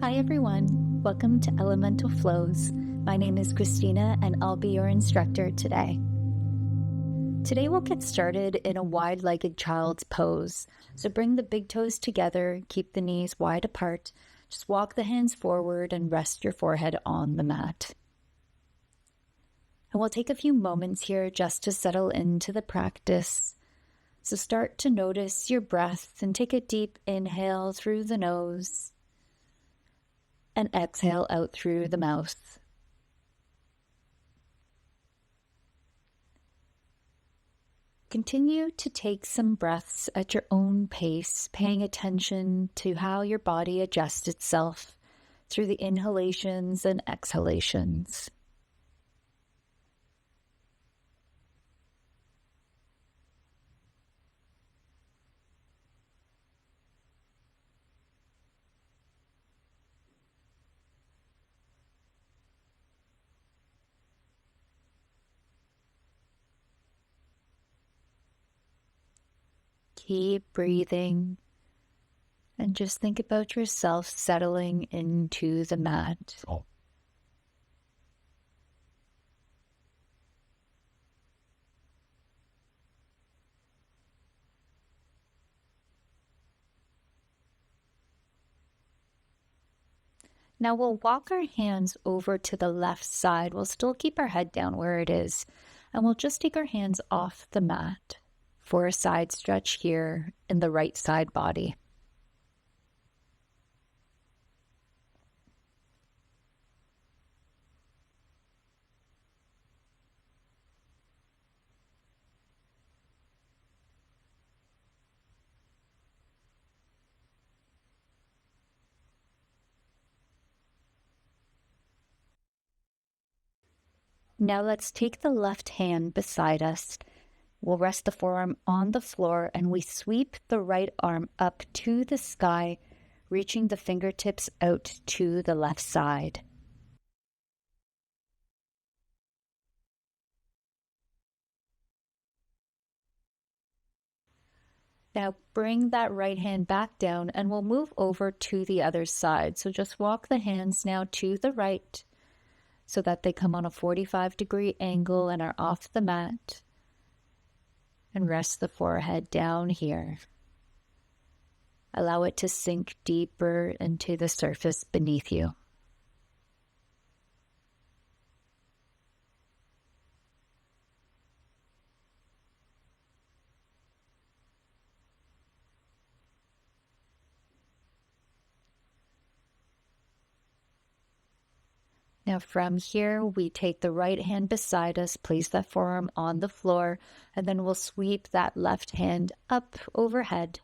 Hi everyone, welcome to Elemental Flows. My name is Christina and I'll be your instructor today. Today we'll get started in a wide-legged child's pose. So bring the big toes together, keep the knees wide apart, just walk the hands forward and rest your forehead on the mat. And we'll take a few moments here just to settle into the practice. So start to notice your breath and take a deep inhale through the nose and exhale out through the mouth. Continue to take some breaths at your own pace, paying attention to how your body adjusts itself through the inhalations and exhalations. Keep breathing and just think about yourself settling into the mat. Now we'll walk our hands over to the left side. We'll still keep our head down where it is, and we'll just take our hands off the mat for a side stretch here in the right side body. Now let's take the left hand beside us. We'll rest the forearm on the floor and we sweep the right arm up to the sky, reaching the fingertips out to the left side. Now bring that right hand back down and we'll move over to the other side. So just walk the hands now to the right so that they come on a 45-degree angle and are off the mat. And rest the forehead down here. Allow it to sink deeper into the surface beneath you. Now from here, we take the right hand beside us, place that forearm on the floor, and then we'll sweep that left hand up overhead,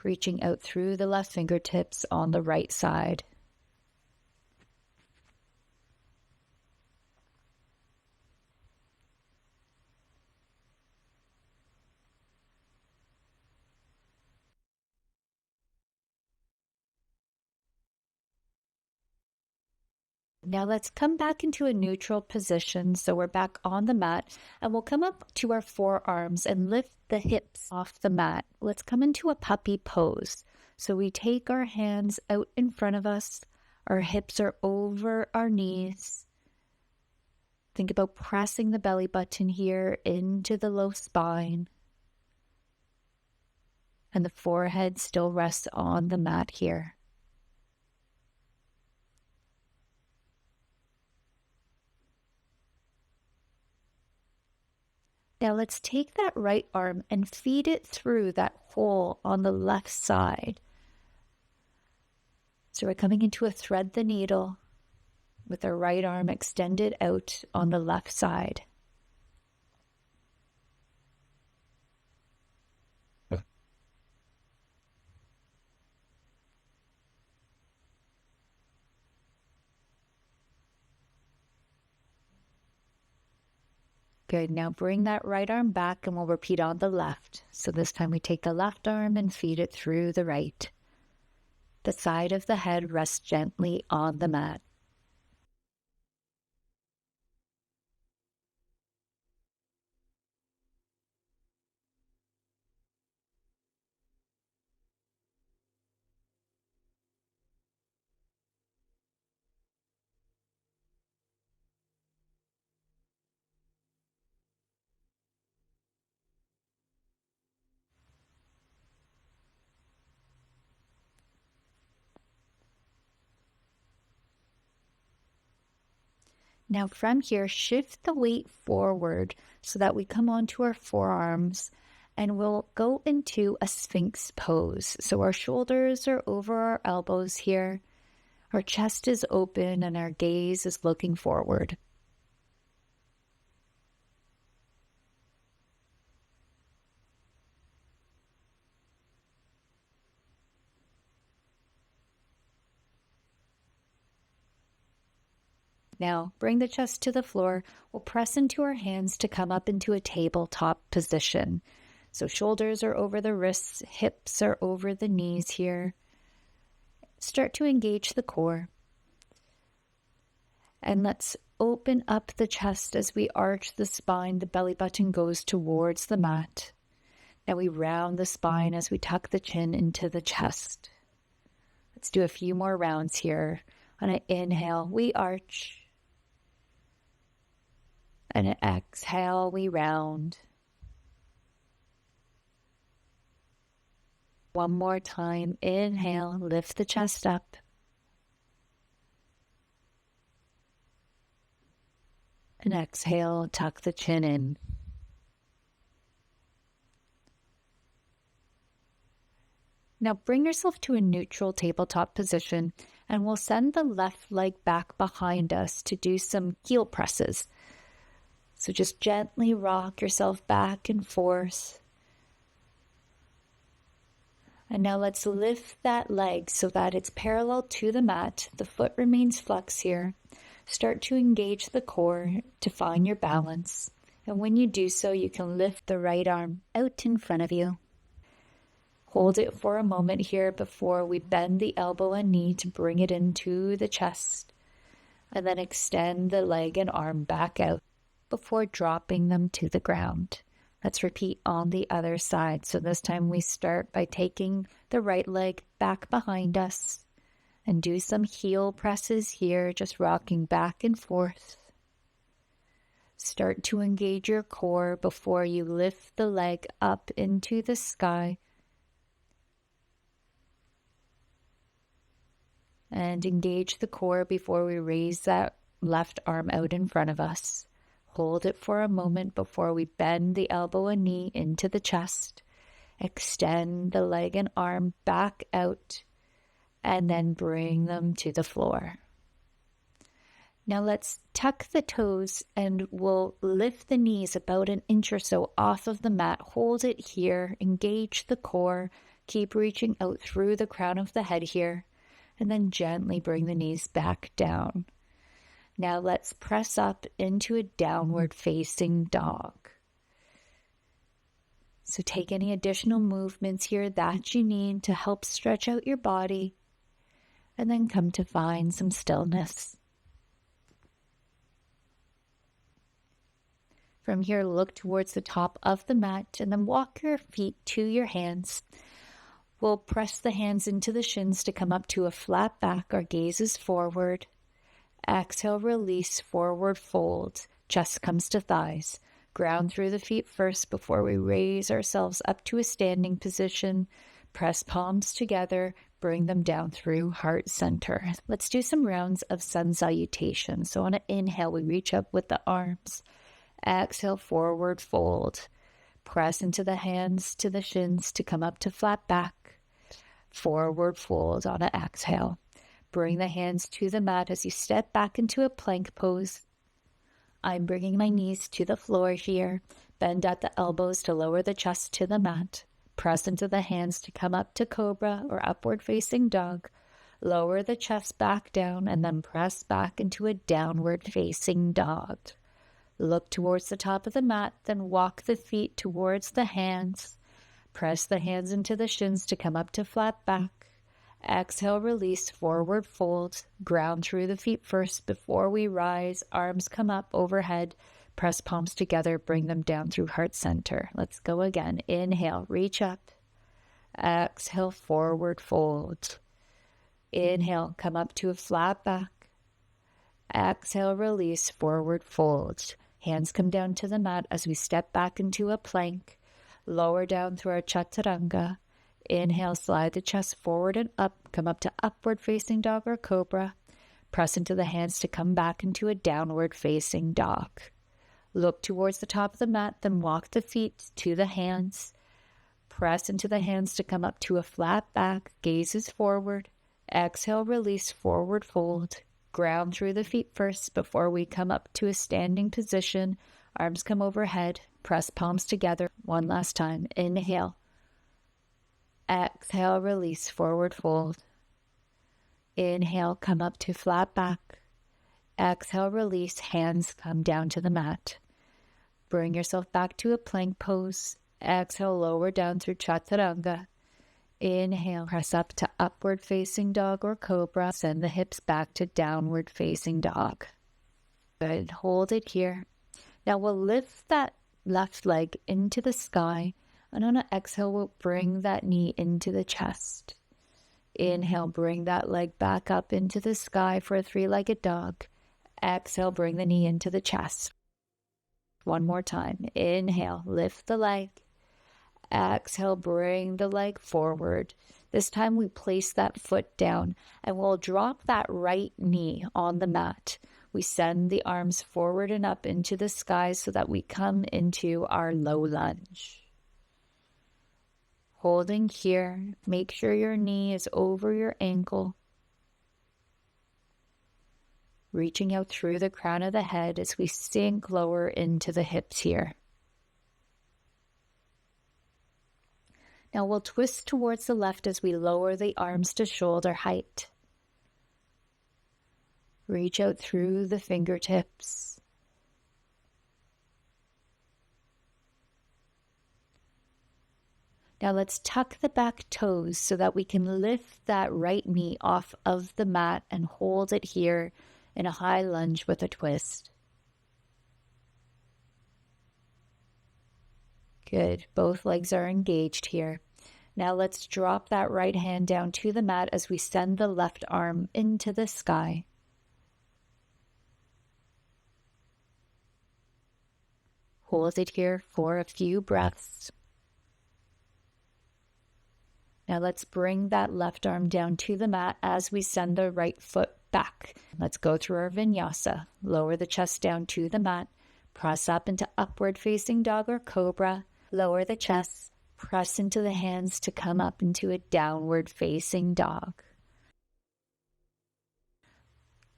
reaching out through the left fingertips on the right side. Now let's come back into a neutral position. So we're back on the mat and we'll come up to our forearms and lift the hips off the mat. Let's come into a puppy pose. So we take our hands out in front of us. Our hips are over our knees. Think about pressing the belly button here into the low spine. And the forehead still rests on the mat here. Now let's take that right arm and feed it through that hole on the left side. So we're coming into a thread the needle with our right arm extended out on the left side. Good, now bring that right arm back and we'll repeat on the left. So this time we take the left arm and feed it through the right. The side of the head rests gently on the mat. Now from here, shift the weight forward so that we come onto our forearms, and we'll go into a Sphinx pose. So our shoulders are over our elbows here, our chest is open, and our gaze is looking forward. Now, bring the chest to the floor. We'll press into our hands to come up into a tabletop position. So shoulders are over the wrists, hips are over the knees here. Start to engage the core. And let's open up the chest as we arch the spine. The belly button goes towards the mat. Now we round the spine as we tuck the chin into the chest. Let's do a few more rounds here. On an inhale, we arch. And an exhale, we round. One more time. Inhale, lift the chest up. And exhale, tuck the chin in. Now bring yourself to a neutral tabletop position, and we'll send the left leg back behind us to do some heel presses. So just gently rock yourself back and forth. And now let's lift that leg so that it's parallel to the mat. The foot remains flexed here. Start to engage the core to find your balance. And when you do so, you can lift the right arm out in front of you. Hold it for a moment here before we bend the elbow and knee to bring it into the chest. And then extend the leg and arm back out before dropping them to the ground. Let's repeat on the other side. So this time we start by taking the right leg back behind us and do some heel presses here, just rocking back and forth. Start to engage your core before you lift the leg up into the sky. And engage the core before we raise that left arm out in front of us. Hold it for a moment before we bend the elbow and knee into the chest. Extend the leg and arm back out, and then bring them to the floor. Now let's tuck the toes, and we'll lift the knees about an inch or so off of the mat. Hold it here, engage the core, keep reaching out through the crown of the head here, and then gently bring the knees back down. Now let's press up into a downward facing dog. So take any additional movements here that you need to help stretch out your body, and then come to find some stillness. From here, look towards the top of the mat and then walk your feet to your hands. We'll press the hands into the shins to come up to a flat back. Our gaze is forward. Exhale, release, forward fold. Chest comes to thighs. Ground through the feet first before we raise ourselves up to a standing position. Press palms together, bring them down through heart center. Let's do some rounds of sun salutation. So on an inhale, we reach up with the arms. Exhale, forward fold. Press into the hands to the shins to come up to flat back. Forward fold on an exhale. Bring the hands to the mat as you step back into a plank pose. I'm bringing my knees to the floor here. Bend at the elbows to lower the chest to the mat. Press into the hands to come up to cobra or upward facing dog. Lower the chest back down and then press back into a downward facing dog. Look towards the top of the mat, then walk the feet towards the hands. Press the hands into the shins to come up to flat back. Exhale, release, forward fold. Ground through the feet first before we rise. Arms come up overhead. Press palms together, bring them down through heart center. Let's go again. Inhale, reach up. Exhale, forward fold. Inhale, come up to a flat back. Exhale, release, forward fold. Hands come down to the mat as we step back into a plank. Lower down through our chaturanga. Inhale, slide the chest forward and up. Come up to upward facing dog or cobra. Press into the hands to come back into a downward facing dog. Look towards the top of the mat, then walk the feet to the hands. Press into the hands to come up to a flat back, gazes forward. Exhale, release, forward fold. Ground through the feet first before we come up to a standing position. Arms come overhead. Press palms together. One last time. Inhale. Exhale, release, forward fold. Inhale, come up to flat back. Exhale, release, hands come down to the mat. Bring yourself back to a plank pose. Exhale, lower down through chaturanga. Inhale, press up to upward facing dog or cobra. Send the hips back to downward facing dog. Good, hold it here. Now we'll lift that left leg into the sky, and on an exhale, we'll bring that knee into the chest. Inhale, bring that leg back up into the sky for a three-legged dog. Exhale, bring the knee into the chest. One more time. Inhale, lift the leg. Exhale, bring the leg forward. This time we place that foot down and we'll drop that right knee on the mat. We send the arms forward and up into the sky so that we come into our low lunge. Holding here, make sure your knee is over your ankle. Reaching out through the crown of the head as we sink lower into the hips here. Now we'll twist towards the left as we lower the arms to shoulder height. Reach out through the fingertips. Now let's tuck the back toes so that we can lift that right knee off of the mat and hold it here in a high lunge with a twist. Good. Both legs are engaged here. Now let's drop that right hand down to the mat as we send the left arm into the sky. Hold it here for a few breaths. Now let's bring that left arm down to the mat as we send the right foot back. Let's go through our vinyasa. Lower the chest down to the mat. Press up into upward facing dog or cobra. Lower the chest. Press into the hands to come up into a downward facing dog.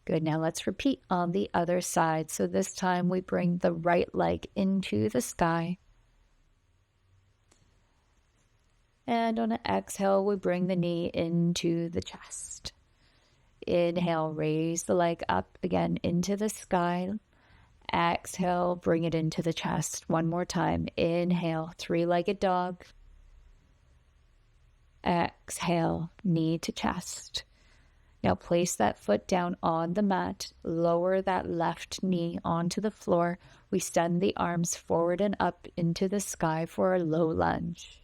Good, now let's repeat on the other side. So this time we bring the right leg into the sky. And on an exhale, we bring the knee into the chest. Inhale, raise the leg up again into the sky. Exhale, bring it into the chest. One more time. Inhale, three-legged dog. Exhale, knee to chest. Now place that foot down on the mat. Lower that left knee onto the floor. We send the arms forward and up into the sky for a low lunge.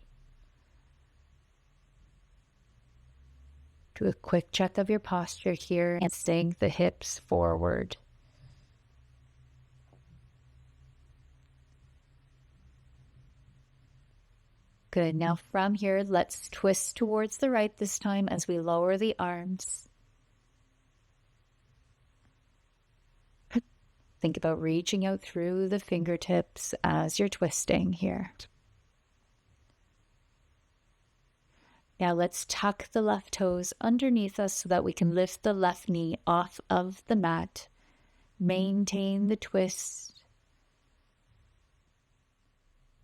Do a quick check of your posture here and sink the hips forward. Good. Now from here, let's twist towards the right this time as we lower the arms. Think about reaching out through the fingertips as you're twisting here. Now let's tuck the left toes underneath us so that we can lift the left knee off of the mat. Maintain the twist.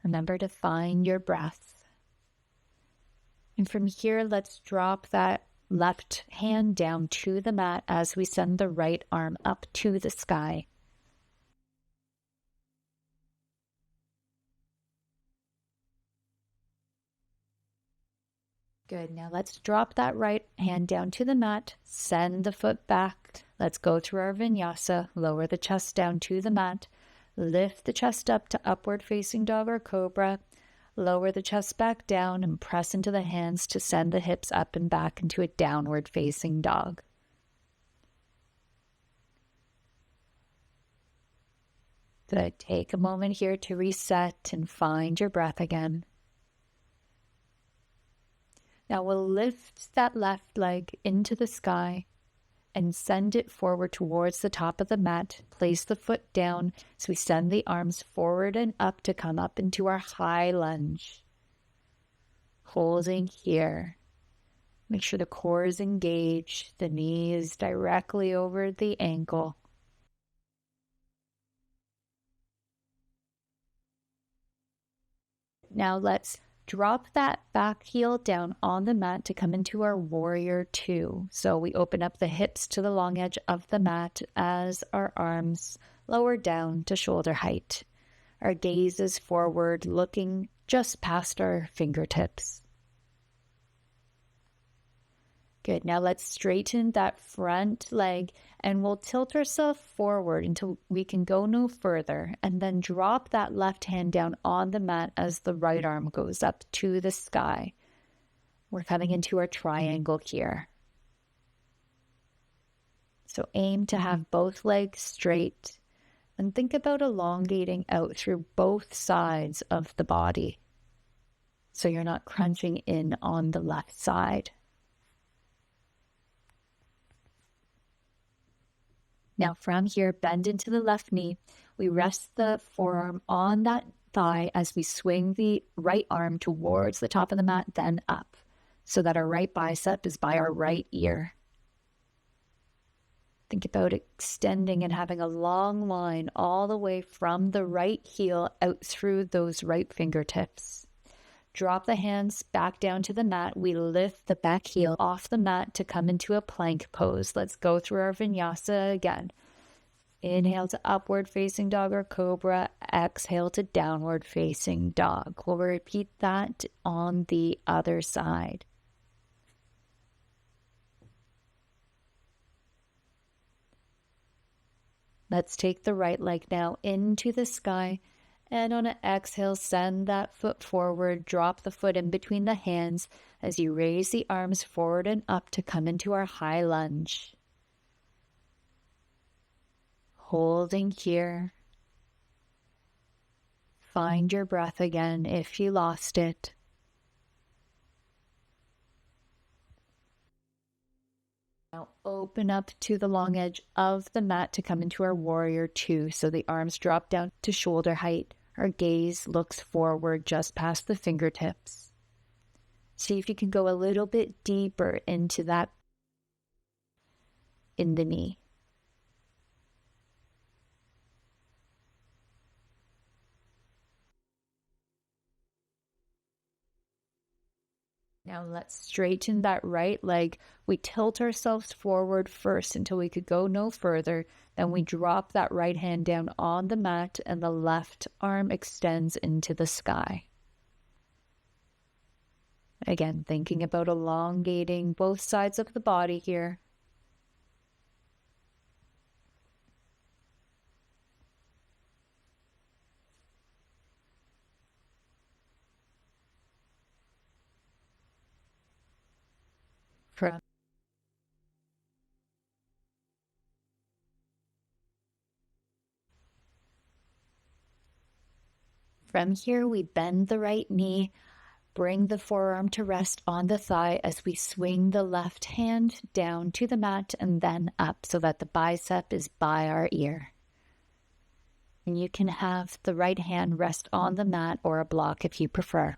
Remember to find your breath. And from here, let's drop that left hand down to the mat as we send the right arm up to the sky. Good. Now let's drop that right hand down to the mat. Send the foot back. Let's go through our vinyasa. Lower the chest down to the mat. Lift the chest up to upward facing dog or cobra. Lower the chest back down and press into the hands to send the hips up and back into a downward facing dog. Good. Take a moment here to reset and find your breath again. Now we'll lift that left leg into the sky and send it forward towards the top of the mat. Place the foot down so we send the arms forward and up to come up into our high lunge. Holding here. Make sure the core is engaged, the knee is directly over the ankle. Now let's drop that back heel down on the mat to come into our warrior two. So we open up the hips to the long edge of the mat as our arms lower down to shoulder height. Our gaze is forward, looking just past our fingertips. Good. Now let's straighten that front leg and we'll tilt ourselves forward until we can go no further, and then drop that left hand down on the mat as the right arm goes up to the sky. We're coming into our triangle here. So aim to have both legs straight and think about elongating out through both sides of the body so you're not crunching in on the left side. Now from here, bend into the left knee. We rest the forearm on that thigh as we swing the right arm towards the top of the mat, then up, so that our right bicep is by our right ear. Think about extending and having a long line all the way from the right heel out through those right fingertips. Drop the hands back down to the mat. We lift the back heel off the mat to come into a plank pose. Let's go through our vinyasa again. Inhale to upward facing dog or cobra. Exhale to downward facing dog. We'll repeat that on the other side. Let's take the right leg now into the sky. And on an exhale, send that foot forward, drop the foot in between the hands as you raise the arms forward and up to come into our high lunge. Holding here. Find your breath again if you lost it. Now open up to the long edge of the mat to come into our warrior two. So the arms drop down to shoulder height. Our gaze looks forward just past the fingertips. See if you can go a little bit deeper into that in the knee. Now let's straighten that right leg. We tilt ourselves forward first until we could go no further. Then we drop that right hand down on the mat and the left arm extends into the sky. Again, thinking about elongating both sides of the body here. From here, we bend the right knee, bring the forearm to rest on the thigh as we swing the left hand down to the mat and then up so that the bicep is by our ear. And you can have the right hand rest on the mat or a block if you prefer.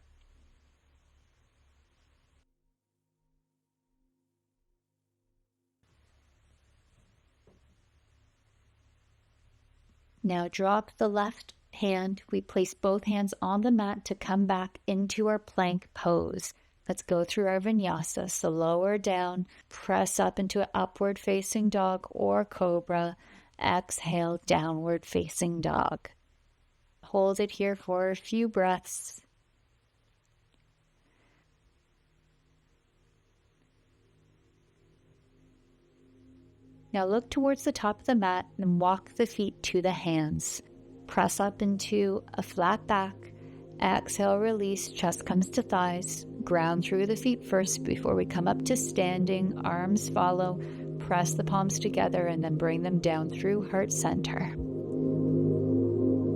Now drop the left hand. We place both hands on the mat to come back into our plank pose. Let's go through our vinyasa. So lower down, press up into an upward facing dog or cobra. Exhale, downward facing dog. Hold it here for a few breaths. Now look towards the top of the mat and walk the feet to the hands. Press up into a flat back. Exhale, release, chest comes to thighs. Ground through the feet first before we come up to standing. Arms follow. Press the palms together and then bring them down through heart center.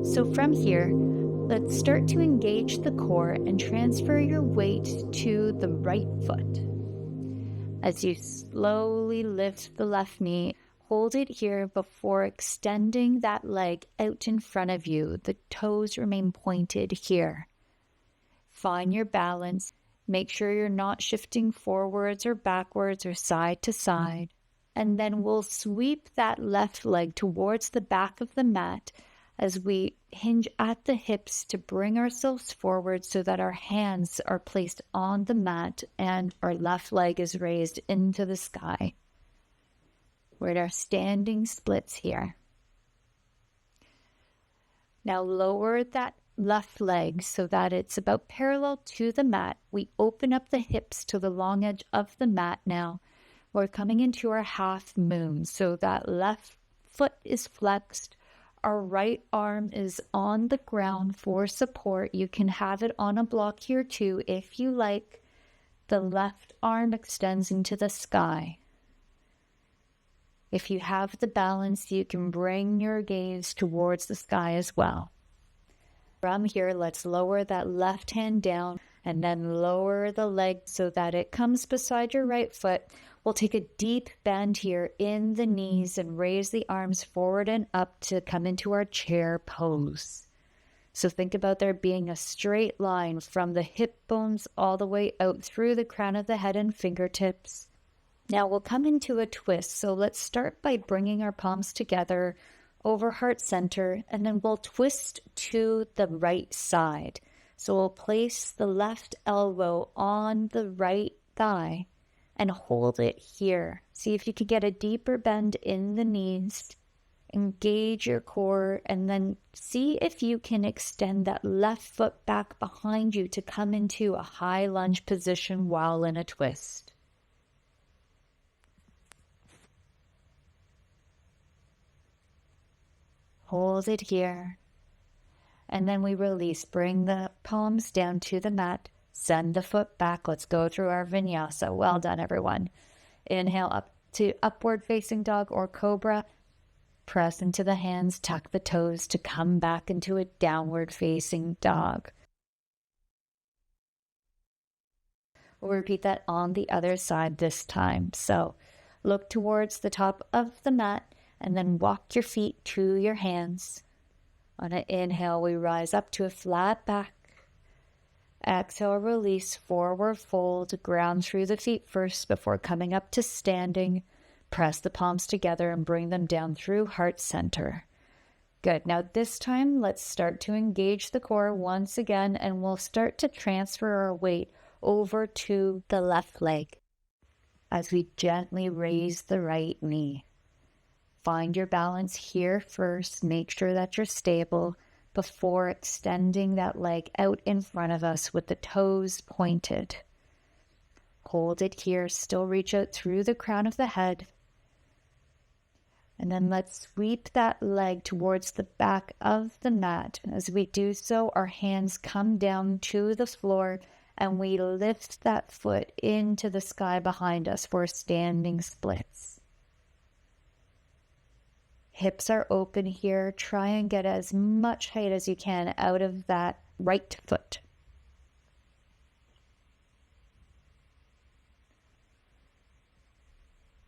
So from here, let's start to engage the core and transfer your weight to the right foot. As you slowly lift the left knee, hold it here before extending that leg out in front of you. The toes remain pointed here. Find your balance. Make sure you're not shifting forwards or backwards or side to side. And then we'll sweep that left leg towards the back of the mat as we hinge at the hips to bring ourselves forward so that our hands are placed on the mat and our left leg is raised into the sky. We're at our standing splits here. Now lower that left leg so that it's about parallel to the mat. We open up the hips to the long edge of the mat now. We're coming into our half moon, so that left foot is flexed. Our right arm is on the ground for support. You can have it on a block here too if you like. The left arm extends into the sky. If you have the balance, you can bring your gaze towards the sky as well. From here, let's lower that left hand down and then lower the leg so that it comes beside your right foot. We'll take a deep bend here in the knees and raise the arms forward and up to come into our chair pose. So think about there being a straight line from the hip bones all the way out through the crown of the head and fingertips. Now we'll come into a twist. So let's start by bringing our palms together over heart center, and then we'll twist to the right side. So we'll place the left elbow on the right thigh and hold it here. See if you can get a deeper bend in the knees. Engage your core, and then see if you can extend that left foot back behind you to come into a high lunge position while in a twist. Hold it here. And then we release. Bring the palms down to the mat. Send the foot back. Let's go through our vinyasa. Well done, everyone. Inhale up to upward facing dog or cobra. Press into the hands, tuck the toes to come back into a downward facing dog. We'll repeat that on the other side this time. So look towards the top of the mat and then walk your feet to your hands. On an inhale, we rise up to a flat back. Exhale, release, forward fold, ground through the feet first before coming up to standing. Press the palms together and bring them down through heart center. Good. Now this time, let's start to engage the core once again, and we'll start to transfer our weight over to the left leg as we gently raise the right knee. Find your balance here first. Make sure that you're stable before extending that leg out in front of us with the toes pointed. Hold it here. Still reach out through the crown of the head. And then let's sweep that leg towards the back of the mat. As we do so, our hands come down to the floor and we lift that foot into the sky behind us for standing splits. Hips are open here. Try and get as much height as you can out of that right foot.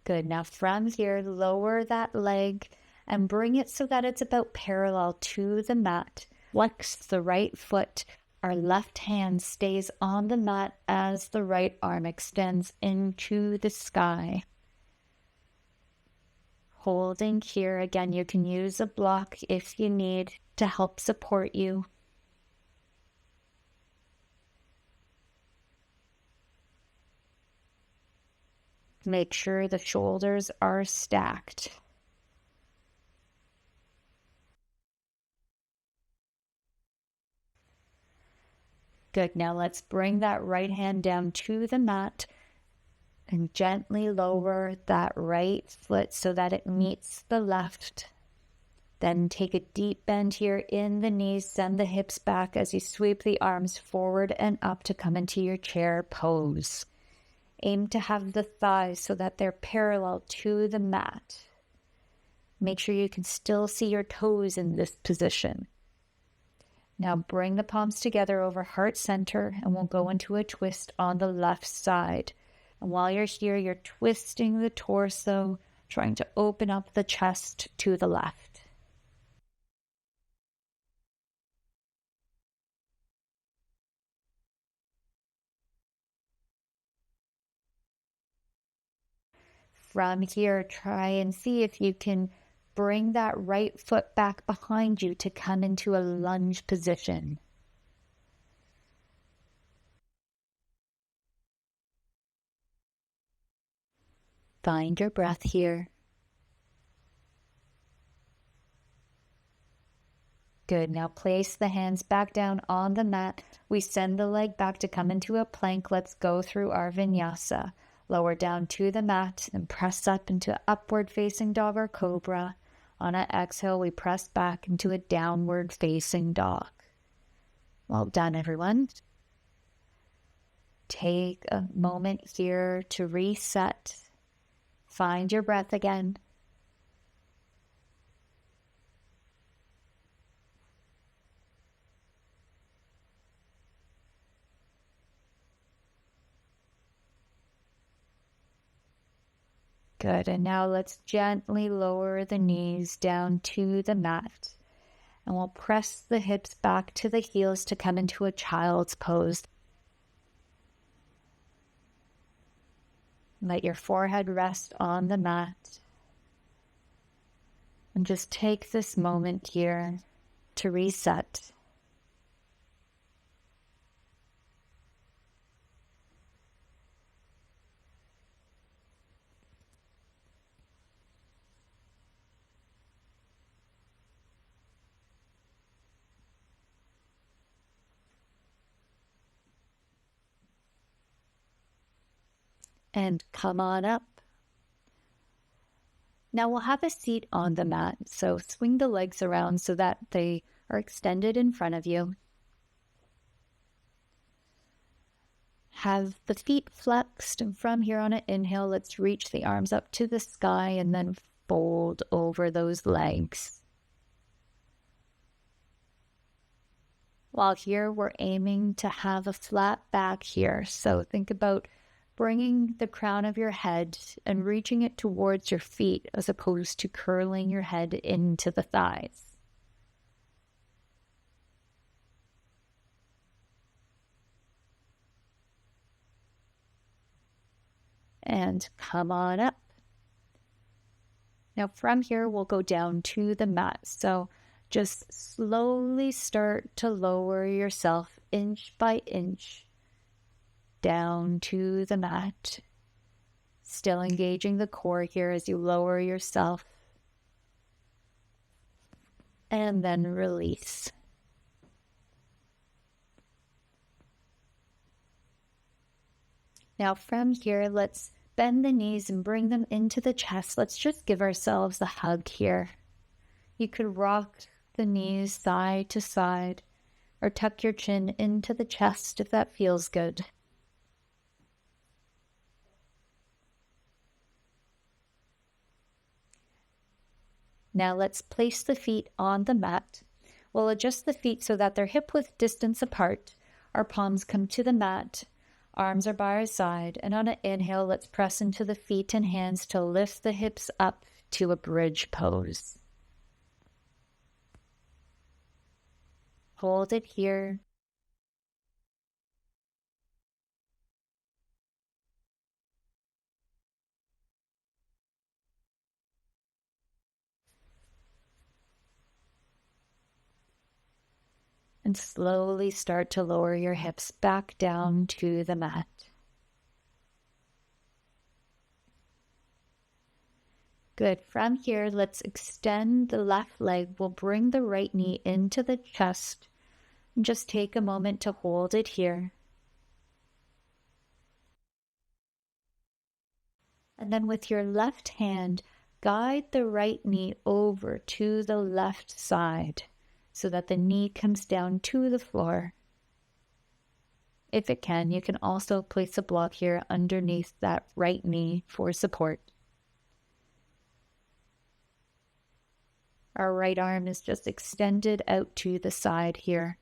Good. Now from here, lower that leg and bring it so that it's about parallel to the mat. Flex the right foot. Our left hand stays on the mat as the right arm extends into the sky. Holding here. Again, you can use a block if you need to help support you. Make sure the shoulders are stacked. Good. Now let's bring that right hand down to the mat and gently lower that right foot so that it meets the left. Then take a deep bend here in the knees. Send the hips back as you sweep the arms forward and up to come into your chair pose. Aim to have the thighs so that they're parallel to the mat. Make sure you can still see your toes in this position. Now bring the palms together over heart center and we'll go into a twist on the left side. And while you're here, you're twisting the torso, trying to open up the chest to the left. From here, try and see if you can bring that right foot back behind you to come into a lunge position. Find your breath here. Good. Now place the hands back down on the mat. We send the leg back to come into a plank. Let's go through our vinyasa. Lower down to the mat and press up into upward facing dog or cobra. On an exhale, we press back into a downward facing dog. Well done, everyone. Take a moment here to reset. Find your breath again. Good. And now let's gently lower the knees down to the mat. And we'll press the hips back to the heels to come into a child's pose. Let your forehead rest on the mat. And just take this moment here to reset. And come on up. Now we'll have a seat on the mat, so swing the legs around so that they are extended in front of you. Have the feet flexed, and from here on an inhale, let's reach the arms up to the sky and then fold over those legs. While here, we're aiming to have a flat back here, so think about bringing the crown of your head and reaching it towards your feet as opposed to curling your head into the thighs. And come on up. Now from here, we'll go down to the mat. So just slowly start to lower yourself inch by inch down to the mat, still engaging the core here as you lower yourself, and then release. Now from here, let's bend the knees and bring them into the chest. Let's just give ourselves a hug here. You could rock the knees side to side or tuck your chin into the chest if that feels good. Now let's place the feet on the mat. We'll adjust the feet so that they're hip-width distance apart. Our palms come to the mat. Arms are by our side. And on an inhale, let's press into the feet and hands to lift the hips up to a bridge pose. Hold it here. And slowly start to lower your hips back down to the mat. Good. From here, let's extend the left leg. We'll bring the right knee into the chest. And just take a moment to hold it here. And then with your left hand, guide the right knee over to the left side, so that the knee comes down to the floor. If it can, you can also place a block here underneath that right knee for support. Our right arm is just extended out to the side here.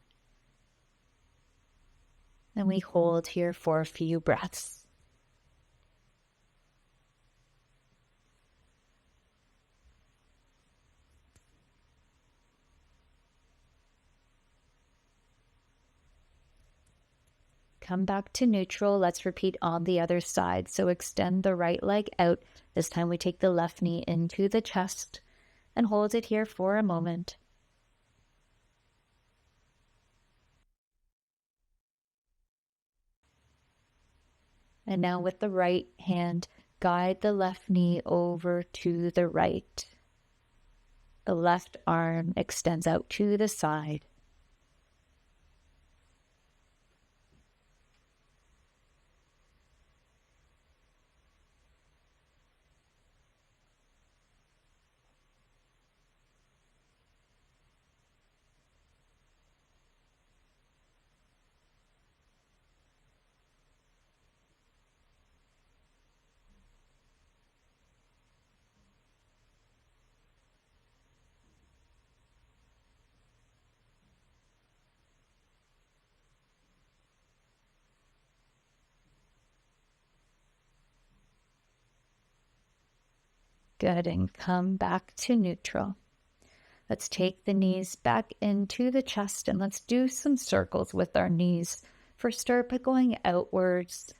And we hold here for a few breaths. come back to neutral. Let's repeat on the other side. So extend the right leg out. This time we take the left knee into the chest and hold it here for a moment. And now with the right hand, guide the left knee over to the right. The left arm extends out to the side. Good, and come back to neutral. Let's take the knees back into the chest and let's do some circles with our knees. First, start by going outwards.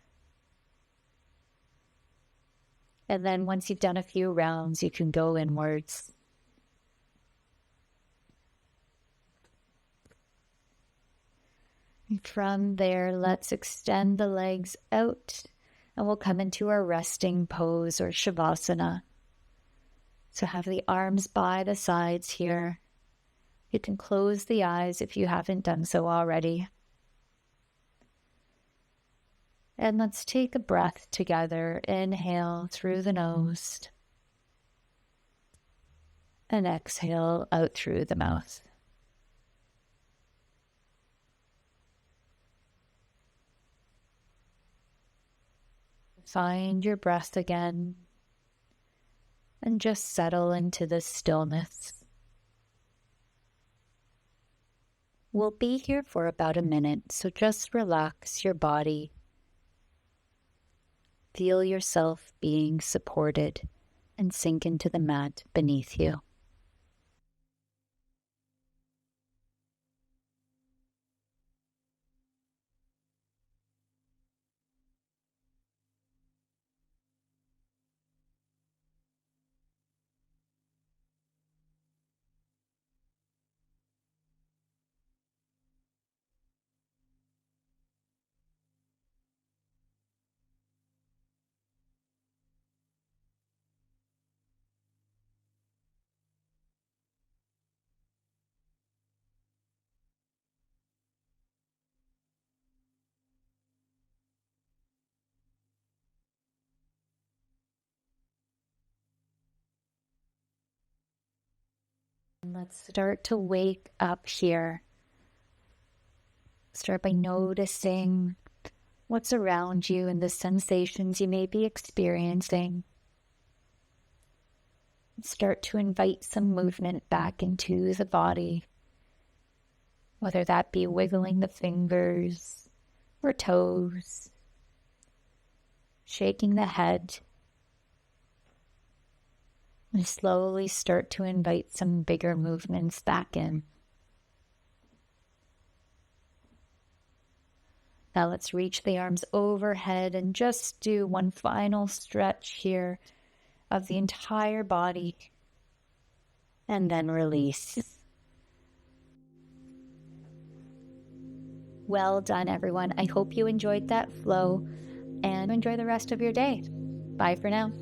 And then once you've done a few rounds, you can go inwards. And from there, let's extend the legs out and we'll come into our resting pose or Shavasana. So have the arms by the sides here. You can close the eyes if you haven't done so already. And let's take a breath together. Inhale through the nose and exhale out through the mouth. Find your breath again and just settle into the stillness. We'll be here for about a minute, so just relax your body. Feel yourself being supported and sink into the mat beneath you. And let's start to wake up here. Start by noticing what's around you and the sensations you may be experiencing. Start to invite some movement back into the body, whether that be wiggling the fingers or toes, shaking the head, and slowly start to invite some bigger movements back in. Now let's reach the arms overhead and just do one final stretch here of the entire body and then release. Well done, everyone. I hope you enjoyed that flow and enjoy the rest of your day. Bye for now.